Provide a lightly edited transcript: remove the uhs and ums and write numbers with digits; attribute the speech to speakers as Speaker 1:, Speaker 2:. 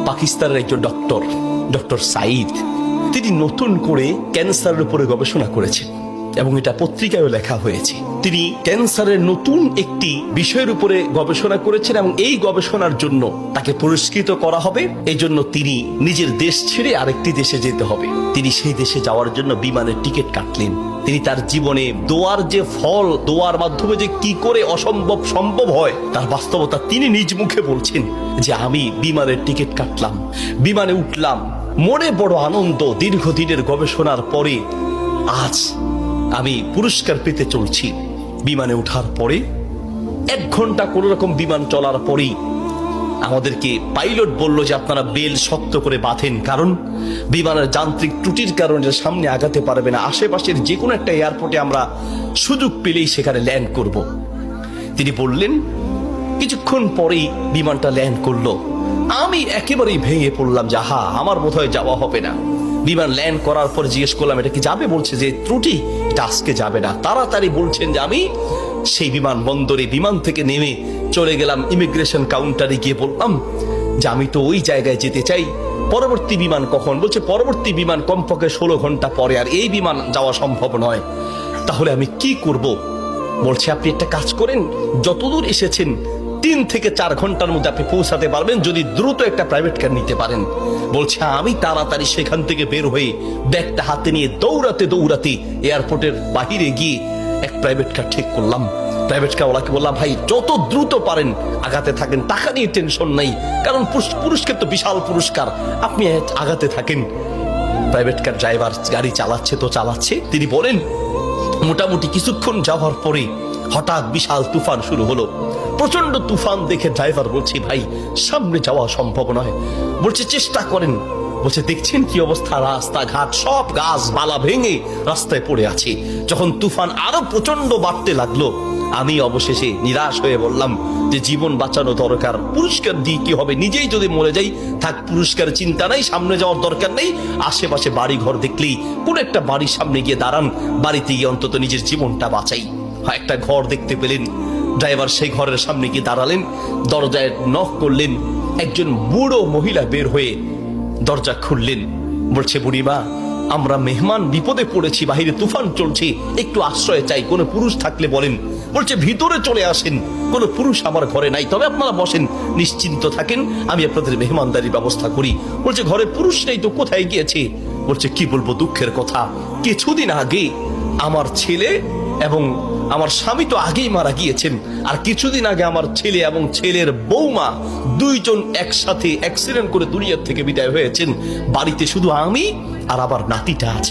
Speaker 1: পাকিস্তানের একজন ডক্টর সাইদ, তিনি নতুন করে ক্যান্সারের উপরে গবেষণা করেছেন এবং এটা পত্রিকায়ও লেখা হয়েছে। তিনি ক্যান্সারের নতুন একটি বিষয়ের উপরে গবেষণা করেছেন এবং এই গবেষণার জন্য তাকে পুরস্কৃত করা হবে। এই জন্য তিনি নিজের দেশ ছেড়ে আরেকটি দেশে যেতে হবে। তিনি সেই দেশে যাওয়ার জন্য বিমানের টিকিট কাটলেন। তিনি তার জীবনে দোয়ার যে ফল, দোয়ার মাধ্যমে যে কি করে অসম্ভব সম্ভব হয় তার বাস্তবতা তিনি নিজ মুখে বলছেন যে আমি বিমানের টিকিট কাটলাম, বিমানে উঠলাম, মনে বড় আনন্দ। দীর্ঘদিনের গবেষণার পরে আজ আমি পুরস্কার পেতে চলছি। বিমানে ওঠার পরে 1 ঘন্টা কোন রকম বিমান চলার পরেই আমাদেরকে পাইলট বলল যে আপনারা বেল শক্ত করে বাঁধেন, কারণ বিমানের যান্ত্রিক ত্রুটির কারণে সামনে আগাতে পারবে না। আশেপাশের যে কোনো একটা এয়ারপোর্টে আমরা সুযোগ পেলেই সেখানে ল্যান্ড করব। তিনি বললেন। কিছুক্ষণ পরেই বিমানটা ল্যান্ড করলো। আমি একেবারেই ভেঙে পড়লাম যে আমার বোধহয় যাওয়া হবে না। বিমান ল্যান্ড করার পর জিজ্ঞেস করলাম এটা কি যাবে? বলছে যে ত্রুটি, এটা আজকে যাবে না। তাড়াতাড়ি বলছেন যে আমি সেই বিমান বন্দরে বিমান থেকে নেমে চলে গেলাম ইমিগ্রেশন কাউন্টারে, গিয়ে বললাম যে আমি তো ওই জায়গায় যেতে চাই। পরবর্তী বিমান কখন? বলছে পরবর্তী বিমান কমপক্ষে 16 ঘন্টা পরে, আর এই বিমান যাওয়া সম্ভব নয়। তাহলে আমি কি করব? বলছে আপনি একটা কাজ করেন, যতদূর এসেছেন 3 থেকে 4 ঘন্টার মধ্যে আপনি পৌঁছাতে পারবেন যদি দ্রুত একটা প্রাইভেট কার নিতে পারেন। বলছে আমি তাড়াতাড়ি সেখান থেকে বের হয়ে ব্যাগটা হাতে নিয়ে দৌড়াতে এয়ারপোর্টের বাহিরে গিয়ে এক প্রাইভেট কার ঠিক করলাম। প্রাইভেট কার ওলাকে বললাম ভাই যত দ্রুত পারেন আগাতে থাকেন, টাকা নিয়ে টেনশন নাই, কারণ পুরস্কার তো বিশাল পুরস্কার, আপনি আগাতে থাকেন। প্রাইভেট কার ড্রাইভার গাড়ি চালাচ্ছে। তিনি বলেন মোটামুটি কিছুক্ষণ যাওয়ার পরে হঠাৎ বিশাল তুফান শুরু হলো। প্রচন্ড তুফান দেখে ড্রাইভার বলছে ভাই সামনে যাওয়া সম্ভব নয়। বলছে চেষ্টা করেন। বলছে দেখছেন কি অবস্থা, রাস্তাঘাট সব গাছপালা ভেঙে রাস্তায় পড়ে আছে। যখন তুফান আরো প্রচন্ড বাড়তে লাগলো আমি অবশেষে নিরাশ হয়ে বললাম যে জীবন বাঁচানো দরকার, পুরস্কার দিয়ে কি হবে, নিজেই যদি মরে যাই থাক, পুরস্কার চিন্তা নাই, সামনে যাওয়ার দরকার নেই। আশেপাশে বাড়ি ঘর দেখলেই কোন একটা বাড়ির সামনে গিয়ে দাঁড়ান, বাড়িতে গিয়ে অন্তত নিজের জীবনটা বাঁচাই। একটা ঘর দেখতে পেলেন, ড্রাইভার সেই ঘরের সামনে গিয়ে দাঁড়ালেন, দরজায় নক করলেন। একজন বুড়ো মহিলা বের হয়ে দরজা খুললেন। বলছে বুড়িমা আমরা মেহমান বিপদে পড়েছি, বাহিরে তুফান চলছে, একটু আশ্রয় চাই, কোনো পুরুষ থাকলে বলেন। বলছে ভিতরে চলে আসেন, কোনো পুরুষ আমার ঘরে নাই, তবে আপনারা বসেন, নিশ্চিন্ত থাকেন, আমি আপনাদের মেহমানদারির ব্যবস্থা করি। বলছে ঘরে পুরুষ নেই তো কোথায় গিয়েছে? বলছে কি বলবো দুঃখের কথা, কিছুদিন আগে আমার ছেলে এবং আমার স্বামী তো আগেই মারা গিয়েছেন, আর কিছুদিন আগে আমার ছেলে এবং ছেলের বৌমা 2 জন একসাথে অ্যাক্সিডেন্ট করে দুনিয়ার থেকে বিদায় হয়েছেন। বাড়িতে শুধু আমি আর আমার নাতিটা আছে।